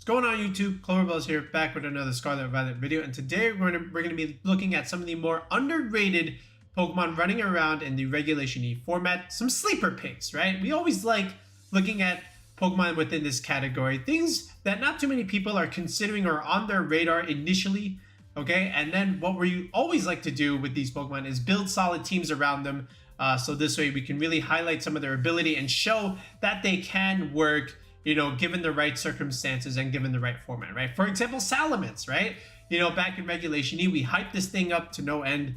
What's going on YouTube? Cloverbells here, back with another Scarlet Violet video, and today we're gonna be looking at some of the more underrated Pokemon running around in the regulationE format. Some sleeper picks, right? We always like looking at Pokemon within this category, things that not too many people are considering or on their radar initially, okay? And then what we always like to do with these Pokemon is build solid teams around them, so this way we can really highlight some of their ability and show that they can work, you know, given the right circumstances and given the right format, right? For example, Salamence, right? You know, back in regulationE, we hyped this thing up to no end,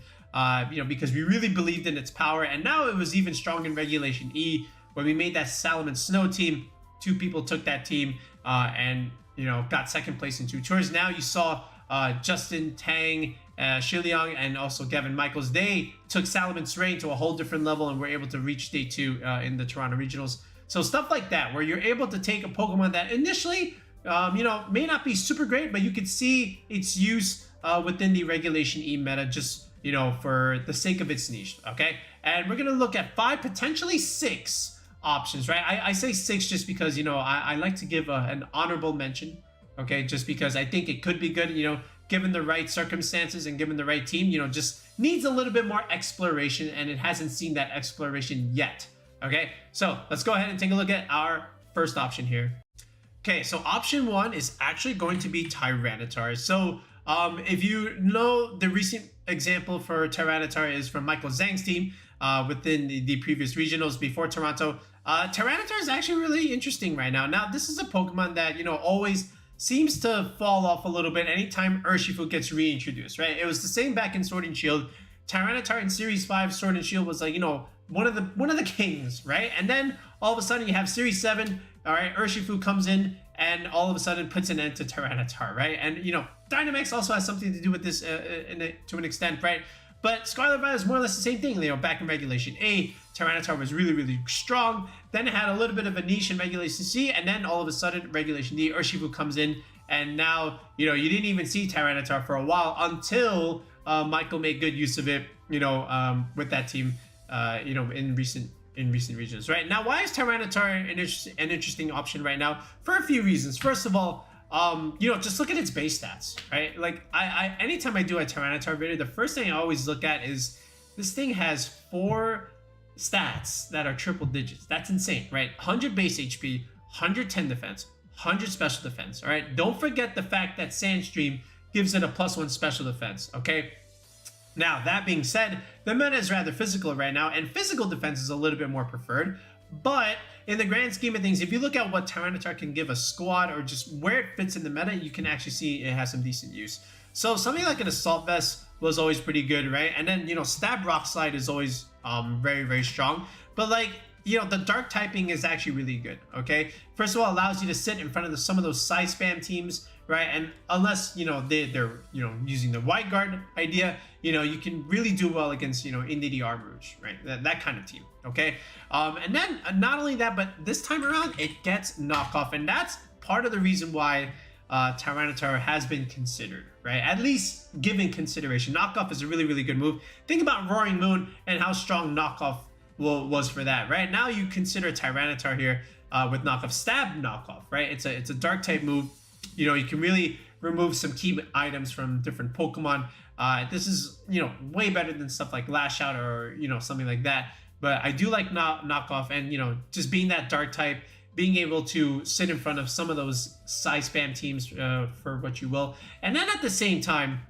you know, because we really believed in its power. And now it was even strong in regulationE when we made that Salamence Snow team. 2 people took that team and, you know, got second place in 2 tours. Now you saw Justin, Tang, Shiliang, and also Gavin Michaels. They took Salamence Rain to a whole different level and were able to reach day 2 in the Toronto Regionals. So stuff like that, where you're able to take a Pokemon that initially, you know, may not be super great, but you could see its use within the regulationE meta, just, you know, for the sake of its niche, okay? And we're going to look at 5, potentially 6 options, right? I say 6 just because, you know, I like to give an honorable mention, okay? Just because I think it could be good, you know, given the right circumstances and given the right team, you know, just needs a little bit more exploration, and it hasn't seen that exploration yet. Okay, so let's go ahead and take a look at our first option here. Okay, so option 1 is actually going to be Tyranitar. So if you know, the recent example for Tyranitar is from Michael Zhang's team within the previous regionals before Toronto. Tyranitar is actually really interesting right now. Now, this is a Pokemon that, you know, always seems to fall off a little bit anytime Urshifu gets reintroduced, right? It was the same back in Sword and Shield. Tyranitar in Series 5 Sword and Shield was like, you know, one of the kings, right? And then all of a sudden you have Series 7, all right, Urshifu comes in and all of a sudden puts an end to Tyranitar, right? And, you know, Dynamax also has something to do with this to an extent, right? But Scarlet Violet is more or less the same thing. You know, back in regulationA, Tyranitar was really, really strong. Then it had a little bit of a niche in regulationC, and then all of a sudden, regulationD, Urshifu comes in, and now, you know, you didn't even see Tyranitar for a while until Michael made good use of it, you know, with that team. You know, in recent regions, right? Now, why is Tyranitar an interesting option right now? For a few reasons. First of all, you know, just look at its base stats, right? Like, anytime I do a Tyranitar video, the first thing I always look at is this thing has 4 stats that are triple digits. That's insane, right? 100 base HP, 110 defense, 100 special defense, all right? Don't forget the fact that Sandstream gives it a +1 special defense, okay? Now, that being said, the meta is rather physical right now, and physical defense is a little bit more preferred. But in the grand scheme of things, if you look at what Tyranitar can give a squad or just where it fits in the meta, you can actually see it has some decent use. So something like an Assault Vest was always pretty good, right? And then, you know, Stab Rock Slide is always very, very strong. But, like, you know, the dark typing is actually really good, okay? First of all, it allows you to sit in front of some of those Psyspam teams, right? And unless, you know, they're you know, using the White Guard idea, you know, you can really do well against, you know, Indeedee Armrouge, right? That kind of team, okay? And then not only that, but this time around, it gets knockoff. And that's part of the reason why Tyranitar has been considered, right? At least given consideration. Knockoff is a really, really good move. Think about Roaring Moon and how strong knockoff was for that, right? Now you consider Tyranitar here with knockoff. Stab knockoff, right? It's a dark type move. You know, you can really remove some key items from different Pokemon. This is, you know, way better than stuff like Lash Out or, you know, something like that. But I do like knockoff, and, you know, just being that dark type, being able to sit in front of some of those Psyspam teams for what you will. And then at the same time,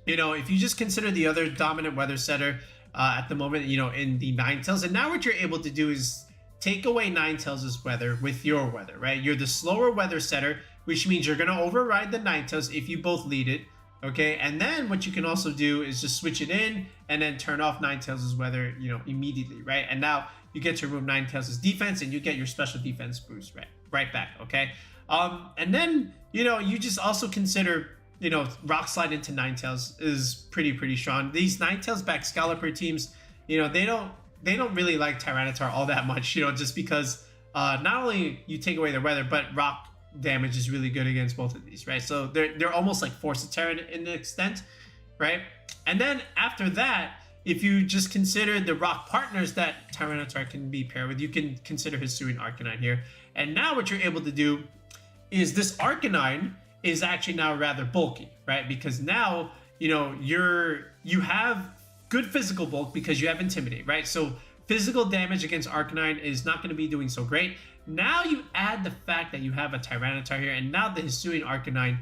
you know, if you just consider the other dominant weather setter at the moment, you know, in the Ninetales, and now what you're able to do is take away Ninetales' weather with your weather, right? You're the slower weather setter, which means you're going to override the Ninetales if you both lead it, okay? And then what you can also do is just switch it in and then turn off Ninetales' weather, you know, immediately, right? And now you get to remove Ninetales' defense, and you get your special defense boost right back, okay? And then, you know, you just also consider, you know, Rock Slide into Ninetales is pretty strong. These Ninetales back Scalper teams, you know, they don't really like Tyranitar all that much, you know, just because not only you take away their weather, but rock damage is really good against both of these, right? So they're almost like Force of Terra in the extent, right? And then after that, if you just consider the rock partners that Tyranitar can be paired with, you can consider Hisuian Arcanine here. And now what you're able to do is this Arcanine is actually now rather bulky, right? Because now, you know, you have good physical bulk because you have Intimidate, right? So physical damage against Arcanine is not going to be doing so great. Now you add the fact that you have a Tyranitar here, and now the Hisuian Arcanine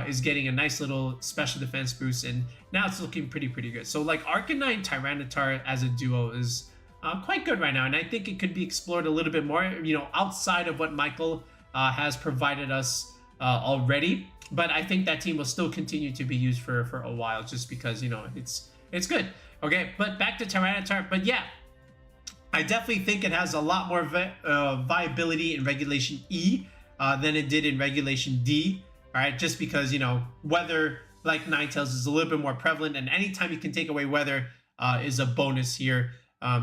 is getting a nice little special defense boost, and now it's looking pretty good. So like Arcanine Tyranitar as a duo is quite good right now, and I think it could be explored a little bit more, you know, outside of what Michael has provided us already. But I think that team will still continue to be used for a while, just because, you know, it's good. Okay, but back to Tyranitar. But yeah, I definitely think it has a lot more viability in Regulation E than it did in Regulation D. All right, just because, you know, weather, like Ninetales, is a little bit more prevalent, and anytime you can take away weather is a bonus here.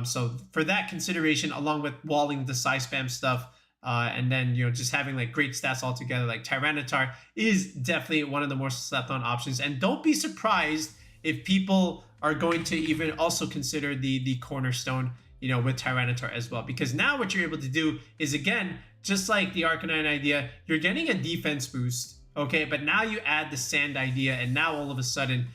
So for that consideration, along with walling the Psyspam stuff, and then, you know, just having like great stats altogether, like Tyranitar is definitely one of the more slept on options. And don't be surprised if people are going to even also consider the Cornerstone, you know, with Tyranitar as well, because now what you're able to do is, again, just like the Arcanine idea, you're getting a defense boost, okay, but now you add the Sand idea, and now all of a sudden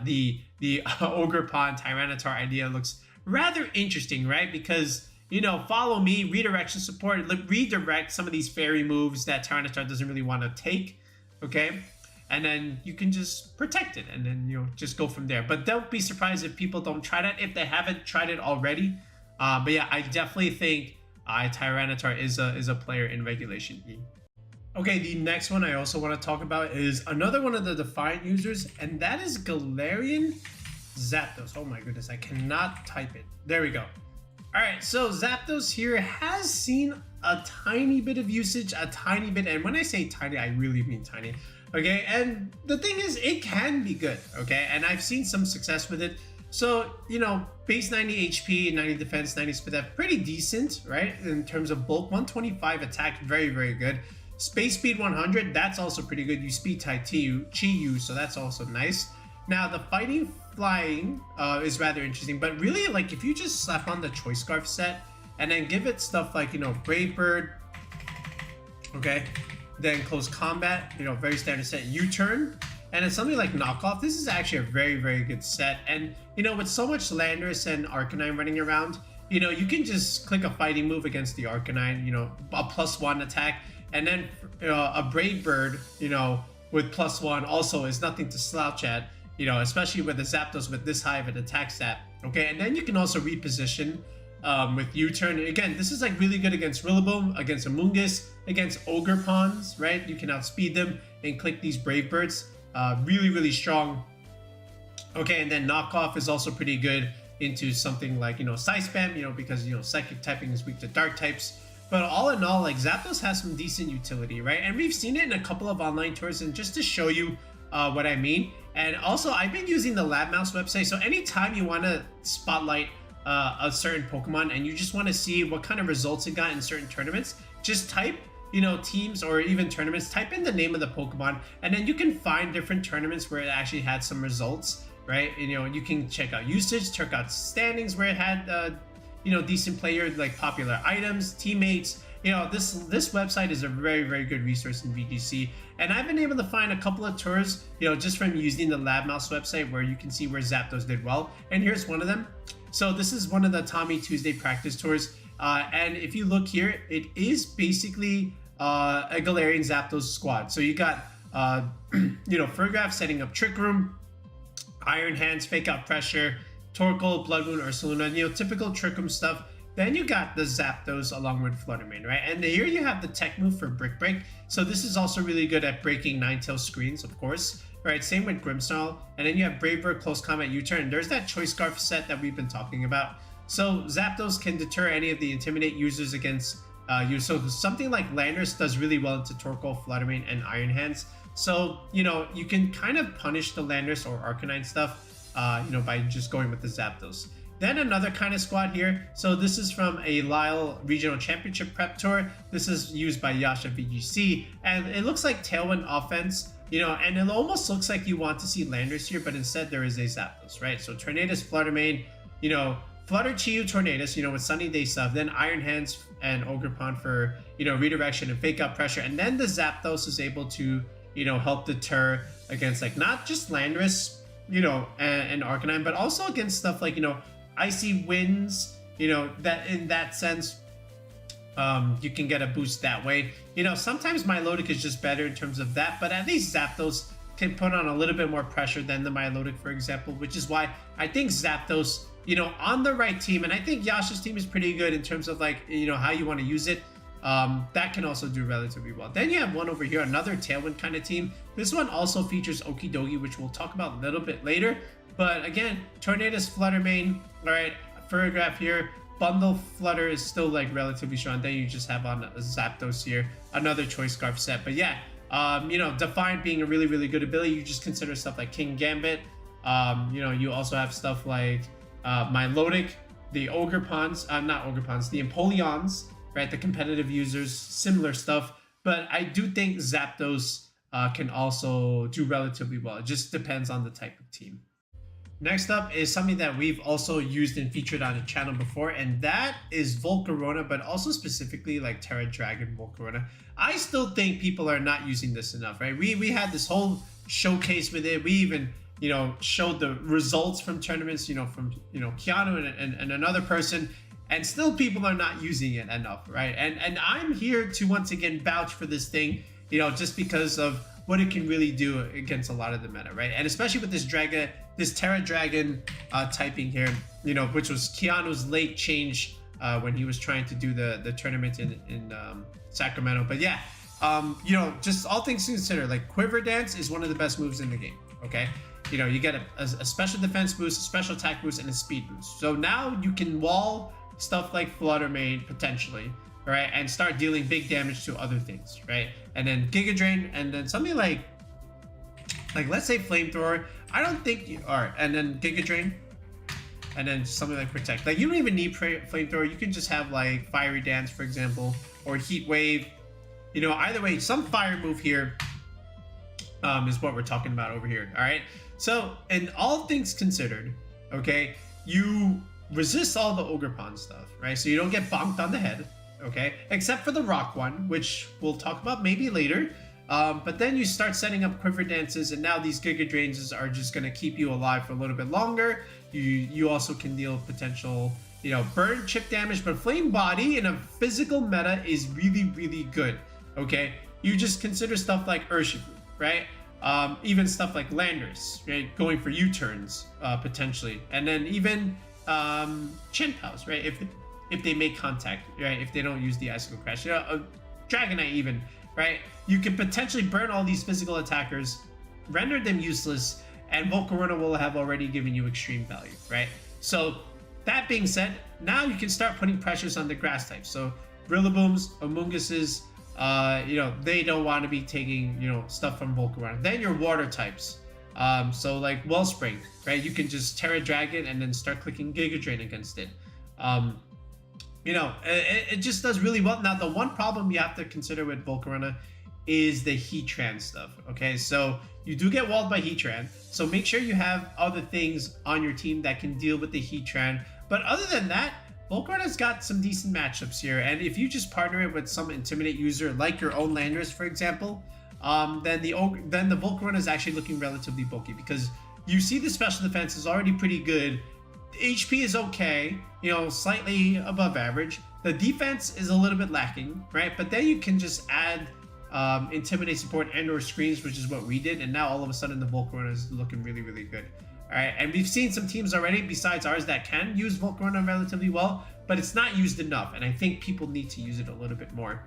the Ogerpon Tyranitar idea looks rather interesting, right? Because, you know, follow me, redirection support, redirect some of these fairy moves that Tyranitar doesn't really want to take, okay? And then you can just protect it, and then, you know, just go from there. But don't be surprised if people don't try that, if they haven't tried it already. But yeah, I definitely think Tyranitar is a player in Regulation E. Okay, the next one I also want to talk about is another one of the Defiant users, and that is Galarian-Zapdos. Oh my goodness, I cannot type it. There we go. All right, so Zapdos here has seen a tiny bit of usage, a tiny bit, and when I say tiny, I really mean tiny. Okay, and the thing is, it can be good, okay? And I've seen some success with it. So, you know, base 90 HP, 90 defense, 90 speed, that's pretty decent, right? In terms of bulk, 125 attack, very good. Space speed 100, that's also pretty good. You speed type Chi-Yu, so that's also nice. Now, the fighting flying is rather interesting, but really, like, if you just slap on the Choice Scarf set and then give it stuff like, you know, Brave Bird, okay, then Close Combat, you know, very standard set, U-Turn, and it's something like Knockoff. This is actually a very good set, and, you know, with so much Landorus and Arcanine running around, you know, you can just click a fighting move against the Arcanine, you know, a +1 attack, and then a Brave Bird, you know, with +1 also is nothing to slouch at, you know, especially with the Zapdos with this high of an attack stat. Okay, and then you can also reposition with U-Turn. Again, this is like really good against Rillaboom, against Amoonguss, against Ogerpons, right? You can outspeed them and click these Brave Birds. Really strong. Okay, and then Knockoff is also pretty good into something like, you know, Psyspam, you know, because, you know, Psychic typing is weak to Dark types. But all in all, like, Zapdos has some decent utility, right? And we've seen it in a couple of online tours, and just to show you what I mean. And also, I've been using the Lab Mouse website, so anytime you want to spotlight a certain Pokemon and you just want to see what kind of results it got in certain tournaments, just type, you know, teams or even tournaments, type in the name of the Pokemon, and then you can find different tournaments where it actually had some results, right? And, you know, you can check out usage, check out standings where it had you know, decent player, like popular items, teammates. You know, this website is a very good resource in VGC, and I've been able to find a couple of tours, you know, just from using the Lab Mouse website, where you can see where Zapdos did well. And here's one of them. So this is one of the Tommy Tuesday practice tours, and if you look here, it is basically a Galarian-Zapdos squad. So you got you know, Fergraph setting up Trick Room, Iron Hands, Fake Out Pressure, Torkoal, Blood Moon, Ursaluna, you know, typical Trick Room stuff. Then you got the Zapdos along with Fluttermane, right? And here you have the tech move for Brick Break. So this is also really good at breaking Ninetales screens, of course. Right, same with Grimmsnarl. And then you have Brave Bird, Close Combat, U-Turn. And there's that Choice Scarf set that we've been talking about. So Zapdos can deter any of the Intimidate users against you. So something like Landorus does really well into Torkoal, Fluttermane, and Iron Hands. So, you know, you can kind of punish the Landorus or Arcanine stuff, you know, by just going with the Zapdos. Then another kind of squad here. So this is from a Lyle Regional Championship Prep Tour. This is used by Yasha VGC, and it looks like Tailwind offense, you know, and it almost looks like you want to see Landorus here, but instead there is a Zapdos, right? So Tornadus, Fluttermane, you know, Flutter Chiyu Tornadus, with Sunny Day stuff, then Iron Hands and Ogerpon for, redirection and fake out pressure, and then the Zapdos is able to, help deter against like not just Landorus, and Arcanine, but also against stuff like, Icy Winds, that in that sense, you can get a boost that way. Sometimes Milotic is just better in terms of that, but at least Zapdos can put on a little bit more pressure than the Milotic, for example, which is why I think Zapdos, on the right team, and I think Yasha's team is pretty good in terms of like, how you want to use it. That can also do relatively well. Then you have one over here, another Tailwind kind of team. This one also features Okidogi, which we'll talk about a little bit later. But again, Tornadus, Flutter main, all right, Ferrograph here. Bundle Flutter is still like relatively strong. Then you just have on a Zapdos here, another Choice Scarf set. But yeah, Defiant being a really, really good ability. You just consider stuff like King Gambit. You also have stuff like Milotic, the Ogerpons, not Ogerpons, the Empoleons, right? The competitive users, similar stuff. But I do think Zapdos can also do relatively well. It just depends on the type of team. Next up is something that we've also used and featured on the channel before, and that is Volcarona, but also specifically like Tera Dragon Volcarona. I still think people are not using this enough, right? We had this whole showcase with it. We even, showed the results from tournaments, from, Keanu and another person, and still people are not using it enough, right? And I'm here to once again vouch for this thing, just because of what it can really do against a lot of the meta, right? And especially with this Tera Dragon typing here, which was Keanu's late change when he was trying to do the tournament in Sacramento. But yeah, just all things considered, like Quiver Dance is one of the best moves in the game, okay? You get a special defense boost, a special attack boost, and a speed boost. So now you can wall stuff like Flutter Mane potentially, right? And start dealing big damage to other things, right? And then Giga Drain, and then something like let's say Flamethrower. I don't think you are, and then Giga Drain, and then something like Protect. Like you don't even need Flamethrower. You can just have like Fiery Dance, for example, or Heat Wave. Either way, some fire move here is what we're talking about over here. All right. So, and all things considered, okay, you resist all the Ogerpon stuff, right? So you don't get bonked on the head, okay? Except for the rock one, which we'll talk about maybe later. But then you start setting up Quiver Dances, and now these Giga Drains are just going to keep you alive for a little bit longer. You also can deal potential, burn chip damage, but Flame Body in a physical meta is really, really good, okay? You just consider stuff like Urshifu, right? Even stuff like Landorus, right? Going for U-turns, potentially. And then even Chenpaus, right? If they make contact, right? If they don't use the Icicle Crash. Dragonite even, right? You can potentially burn all these physical attackers, render them useless, and Volcarona will have already given you extreme value, right? So that being said, now you can start putting pressures on the grass types. So Rillabooms, Amoonguses, they don't want to be taking, stuff from Volcarona. Then your water types. So like Wellspring, right? You can just Tera Dragon and then start clicking Giga Drain against it. It just does really well. Now, the one problem you have to consider with Volcarona is the Heatran stuff, okay? So you do get walled by Heatran, so make sure you have other things on your team that can deal with the Heatran. But other than that, Volcarona's got some decent matchups here, and if you just partner it with some Intimidate user, like your own Landorus, for example, then the Volcarona is actually looking relatively bulky, because you see the special defense is already pretty good. HP is okay, slightly above average. The defense is a little bit lacking, right? But then you can just add Intimidate support and or screens, which is what we did, and now all of a sudden the Volcarona is looking really, really good. All right, and we've seen some teams already besides ours that can use Volcarona relatively well, but it's not used enough, and I think people need to use it a little bit more.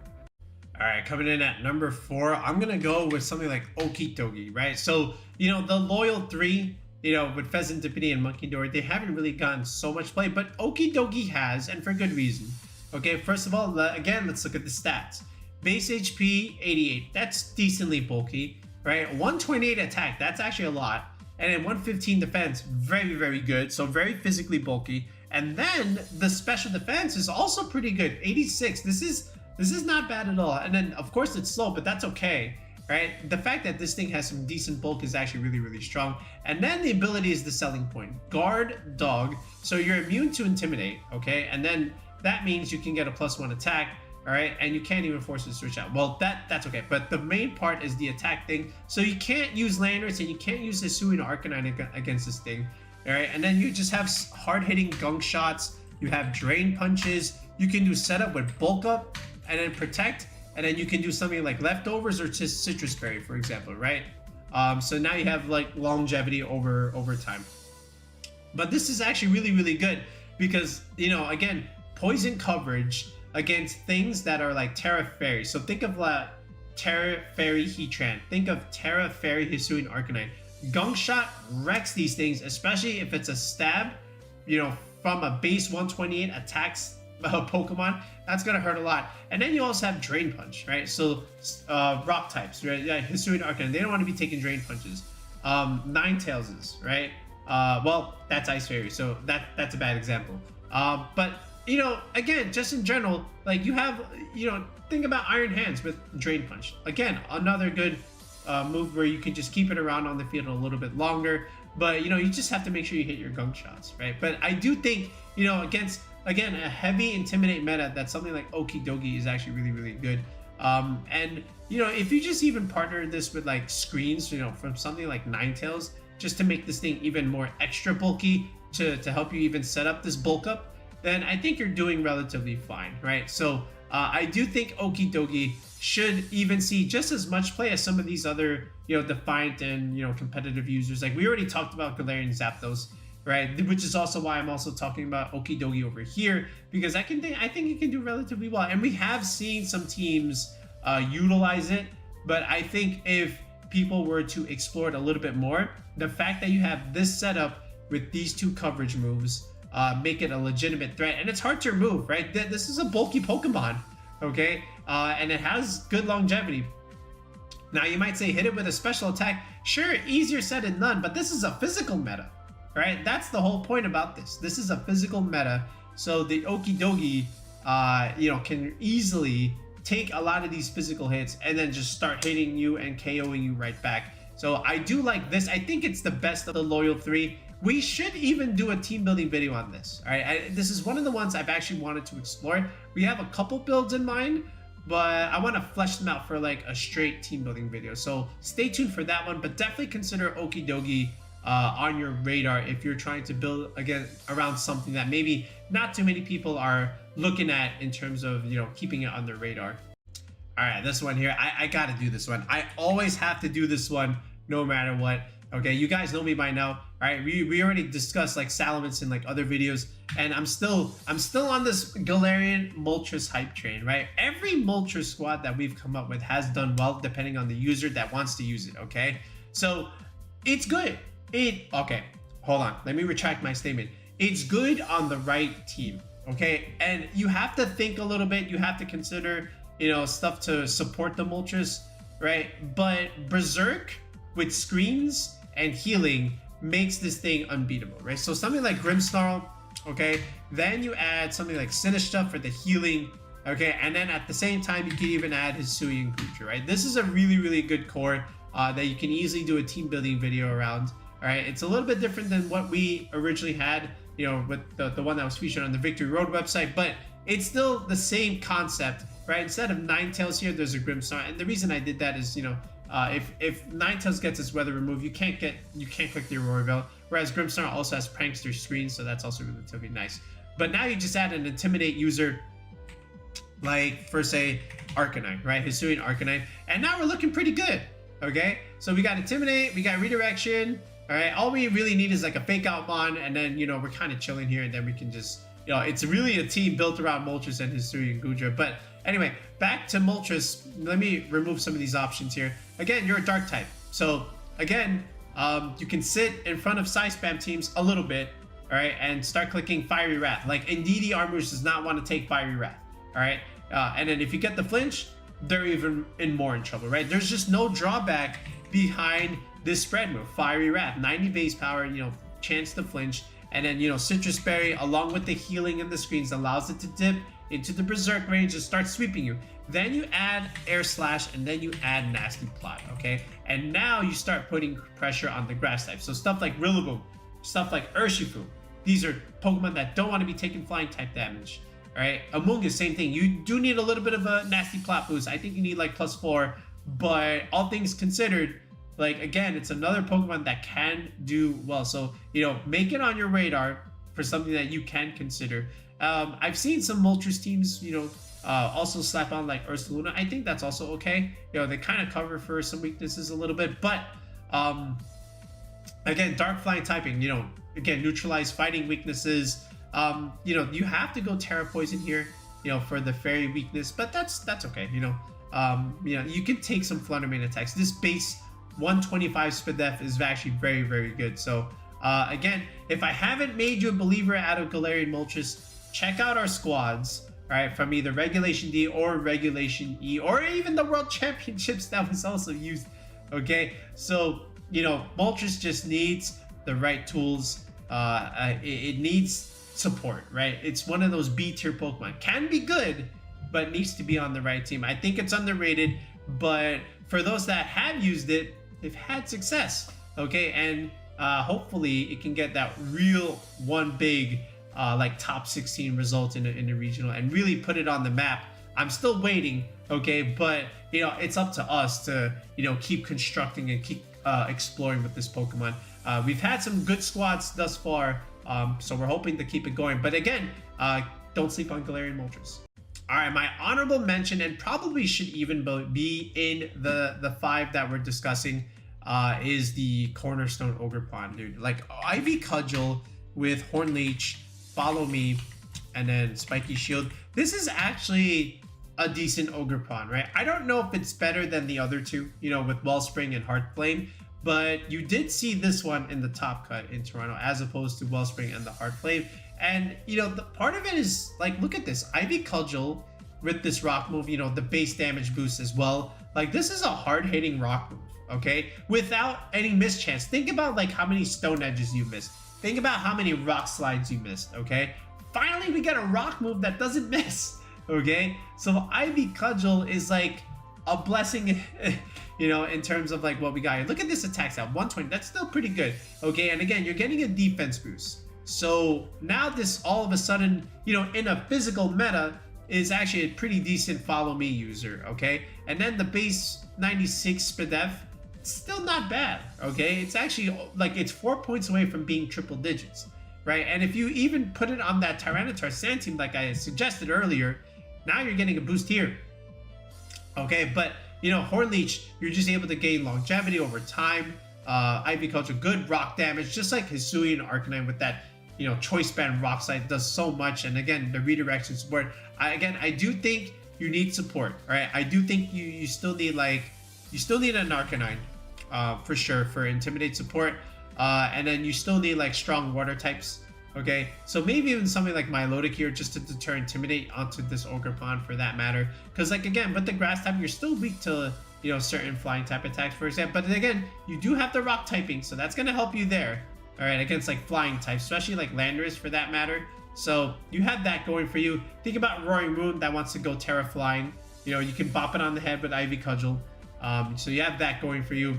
All right, coming in at number 4, I'm gonna go with something like Okidogi, right? So, the loyal 3, with Pheasant, Dippity, and Monkey Door, they haven't really gotten so much play, but Okidogi has, and for good reason. Okay, first of all, again, let's look at the stats. Base HP, 88. That's decently bulky, right? 128 attack, that's actually a lot. And then 115 defense, very, very good. So very physically bulky. And then the special defense is also pretty good, 86. This is not bad at all. And then, of course, it's slow, but that's okay. right? The fact that this thing has some decent bulk is actually really, really strong. And then the ability is the selling point. Guard Dog, so you're immune to Intimidate, okay? And then that means you can get a +1 attack, all right? And you can't even force it to switch out. Well, that's okay, but the main part is the attack thing. So you can't use Landorus and you can't use Hisuian Arcanine against this thing, all right? And then you just have hard-hitting gunk shots. You have drain punches. You can do setup with bulk up and then protect. And then you can do something like leftovers or just citrus berry, for example, right? So now you have like longevity over time. But this is actually really, really good because, you know, again, poison coverage against things that are like Tera Fairy. So think of Tera Fairy Heatran. Think of Tera Fairy Hisuian Arcanine. Gunk Shot wrecks these things, especially if it's a stab, you know, from a base 128 attacks Pokemon. That's gonna hurt a lot. And then you also have Drain Punch, right? So rock types, right? Yeah, Hisuian Arcanine, they don't want to be taking Drain Punches. Ninetales, right? Well, that's Ice Fairy, so that's a bad example. But you know, again, just in general, like you have, you know, think about Iron Hands with Drain Punch. Again, another good move where you can just keep it around on the field a little bit longer. But you know, you just have to make sure you hit your gunk shots, right? But I do think, you know, against, again, a heavy Intimidate meta, that something like Okidogi is actually really, really good. And, you know, if you just even partner this with like screens, you know, from something like Ninetales, just to make this thing even more extra bulky to help you even set up this bulk up, then I think you're doing relatively fine, right? So I do think Okidogi should even see just as much play as some of these other, you know, Defiant and, you know, competitive users. Like we already talked about Galarian-Zapdos, right? Which is also why I'm also talking about Okidogi over here, because I think it can do relatively well. And we have seen some teams utilize it, but I think if people were to explore it a little bit more, the fact that you have this setup with these two coverage moves make it a legitimate threat. And it's hard to remove, right? This is a bulky Pokemon, okay? And it has good longevity. Now you might say hit it with a special attack. Sure, easier said than done, but this is a physical meta, right? That's the whole point about this. This is a physical meta, so the Okidogi, you know, can easily take a lot of these physical hits and then just start hitting you and KOing you right back. So I do like this. I think it's the best of the loyal three. We should even do a team building video on this. All right, this is one of the ones I've actually wanted to explore. We have a couple builds in mind, but I want to flesh them out for like a straight team building video. So stay tuned for that one, but definitely consider Okidogi on your radar if you're trying to build again around something that maybe not too many people are looking at in terms of, you know, keeping it on their radar. All right, this one here, I gotta do this one. I always have to do this one no matter what. Okay, you guys know me by now. All right, we already discussed like Salamence in like other videos, and I'm still on this Galarian-Moltres hype train, right? Every Moltres squad that we've come up with has done well depending on the user that wants to use it, okay? So it's good. Okay, hold on, let me retract my statement. It's good on the right team, okay? And you have to think a little bit. You have to consider, you know, stuff to support the Moltres, right? But Berserk with screens and healing makes this thing unbeatable, right? So something like Grimmsnarl, okay? Then you add something like Sinistcha for the healing, okay? And then at the same time, you can even add Hisuian Guja, right? This is a really, really good core that you can easily do a team building video around, all right? It's a little bit different than what we originally had, you know, with the one that was featured on the Victory Road website, but it's still the same concept, right? Instead of Ninetales here, there's a Grimmsnarl. And the reason I did that is, you know, if Ninetales gets its weather removed, you can't click the Aurora Veil, whereas Grimmsnarl also has Prankster screen, so that's also relatively nice. But now you just add an Intimidate user, like for say Arcanine, right? Hisuian Arcanine, and now we're looking pretty good. Okay, so we got Intimidate, we got Redirection. All right, all we really need is like a Fake Out Bond, and then, you know, we're kind of chilling here, and then we can just, you know, it's really a team built around Moltres and Hisuian Guja. But anyway, back to Moltres. Let me remove some of these options here. Again, you're a Dark type, so again, you can sit in front of Psyspam teams a little bit, all right, and start clicking Fiery Wrath. Like Indeedee Armors does not want to take Fiery Wrath, all right, and then if you get the flinch, they're even more in trouble, right? There's just no drawback behind this spread move. Fiery Wrath, 90 base power, you know, chance to flinch, and then, you know, Citrus Berry along with the healing and the screens allows it to dip into the Berserk range and start sweeping you. Then you add Air Slash, and then you add Nasty Plot, okay? And now you start putting pressure on the grass type. So stuff like Rillaboom, stuff like Urshifu, these are Pokemon that don't want to be taking flying type damage. All right, Amoonguss, same thing. You do need a little bit of a Nasty Plot boost. I think you need like +4, but all things considered, like again, it's another Pokemon that can do well. So, you know, make it on your radar for something that you can consider. I've seen some Moltres teams, you know, also slap on like Ursaluna. I think that's also okay. You know, they kind of cover for some weaknesses a little bit, but again, Dark Flying typing, you know, again, neutralize fighting weaknesses. You know, you have to go Terra Poison here, you know, for the Fairy weakness, but that's okay. You know, you can take some Flutter Mane attacks. This base 125 Spadef is actually very, very good. So again, if I haven't made you a believer out of Galarian-Moltres, check out our squads, all right, from either Regulation D or Regulation E, or even the World Championships that was also used. Okay, so you know, Moltres just needs the right tools. It needs support, right? It's one of those B tier Pokemon. Can be good, but needs to be on the right team. I think it's underrated, but for those that have used it, they've had success. Okay, and hopefully it can get that real one big like top 16 result in a regional and really put it on the map. I'm still waiting, okay, but you know, it's up to us to, you know, keep constructing and keep exploring with this Pokemon. We've had some good squads thus far, so we're hoping to keep it going. But again, don't sleep on Galarian-Moltres. All right, my honorable mention, and probably should even be in the 5 that we're discussing, is the Cornerstone Ogerpon, dude. Like Ivy Cudgel with Hornleech, Follow Me, and then Spiky Shield. This is actually a decent Ogerpon, right? I don't know if it's better than the other two, you know, with Wellspring and Heart Flame, but you did see this one in the top cut in Toronto as opposed to Wellspring and the Heart Flame. And, you know, the part of it is like, look at this Ivy Cudgel with this rock move, you know, the base damage boost as well. Like, this is a hard hitting rock move, okay? Without any mischance. Think about like how many Stone Edges you missed. Think about how many rock slides you missed, okay? Finally, we get a rock move that doesn't miss, okay? So Ivy Cudgel is like a blessing, you know, in terms of like what we got here. Look at this attack stat, 120. That's still pretty good, okay? And again, you're getting a defense boost. So now this all of a sudden, you know, in a physical meta is actually a pretty decent Follow Me user, okay? And then the base 96 Spadef, still not bad, okay? It's actually like it's 4 points away from being triple digits, right? And if you even put it on that Tyranitar Sand team like I suggested earlier, now you're getting a boost here, okay? But you know, Hornleech, you're just able to gain longevity over time. Ivy Cudgel, good rock damage, just like Hisuian Arcanine with that, you know, Choice Band Rock Slide does so much. And again, the redirection support. I do think you need support, right? I do think you still need like, you still need an Arcanine, for sure, for Intimidate support. And then you still need like strong water types, okay? So maybe even something like Milotic here just to deter Intimidate onto this Ogerpon for that matter. Because like, again, with the grass type, you're still weak to, you know, certain flying type attacks, for example. But then again, you do have the rock typing, so that's going to help you there, all right, against like flying types, especially like Landorus for that matter. So you have that going for you. Think about Roaring Moon that wants to go Terra Flying. You know, you can bop it on the head with Ivy Cudgel. So you have that going for you.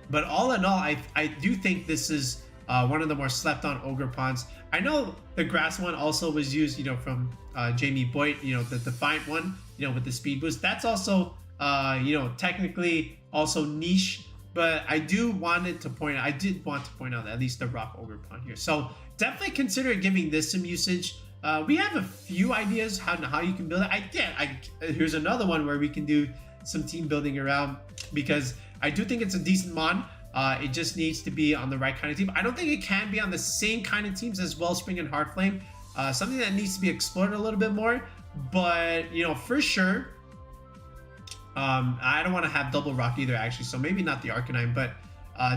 But all in all, I do think this is one of the more slept on Ogerpons. I know the grass one also was used, you know, from Jamie Boyd, you know, the Defiant one, you know, with the speed boost. That's also, you know, technically also niche. But I did want to point out at least the Rock Ogerpon here. So definitely consider giving this some usage. We have a few ideas how you can build it. Here's another one where we can do some team building around, because I do think it's a decent mon. It just needs to be on the right kind of team. I don't think it can be on the same kind of teams as Wellspring and Heart Flame. Something that needs to be explored a little bit more. But, you know, for sure, I don't want to have double rock either, actually. So maybe not the Arcanine, but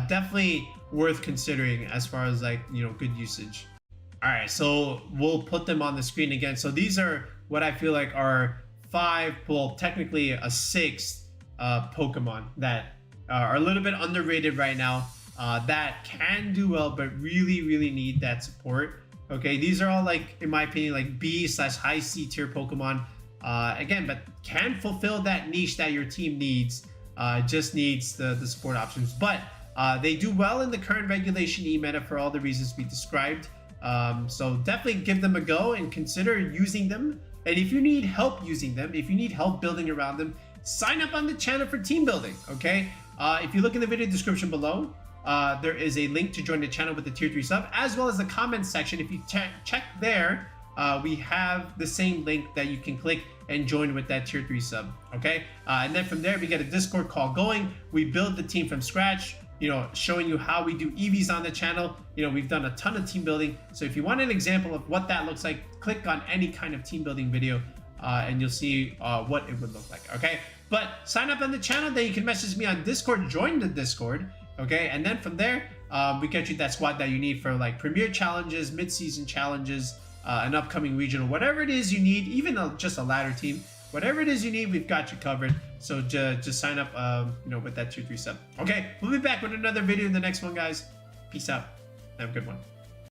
definitely worth considering as far as like, you know, good usage. All right, so we'll put them on the screen again. So these are what I feel like are 5, well, technically a 6 Pokemon that are a little bit underrated right now, that can do well, but really, really need that support. Okay, these are all like, in my opinion, like B/high C tier Pokemon. Again, but can fulfill that niche that your team needs. Just needs the support options. But they do well in the current Regulation E meta for all the reasons we described. So definitely give them a go and consider using them. And if you need help using them, if you need help building around them, sign up on the channel for team building, okay? If you look in the video description below, there is a link to join the channel with the tier 3 sub, as well as the comments section. If you check there, we have the same link that you can click and join with that tier 3 sub, okay? And then from there, we get a Discord call going. We build the team from scratch, you know, showing you how we do EVs on the channel. You know, we've done a ton of team building. So if you want an example of what that looks like, click on any kind of team building video and you'll see what it would look like, okay? But sign up on the channel, then you can message me on Discord, join the Discord, okay? And then from there, we get you that squad that you need for like premier challenges, mid-season challenges, an upcoming regional, whatever it is you need, even just a ladder team, whatever it is you need, we've got you covered. So just sign up, you know, with that 2-3 sub. Okay, we'll be back with another video in the next one, guys. Peace out. Have a good one.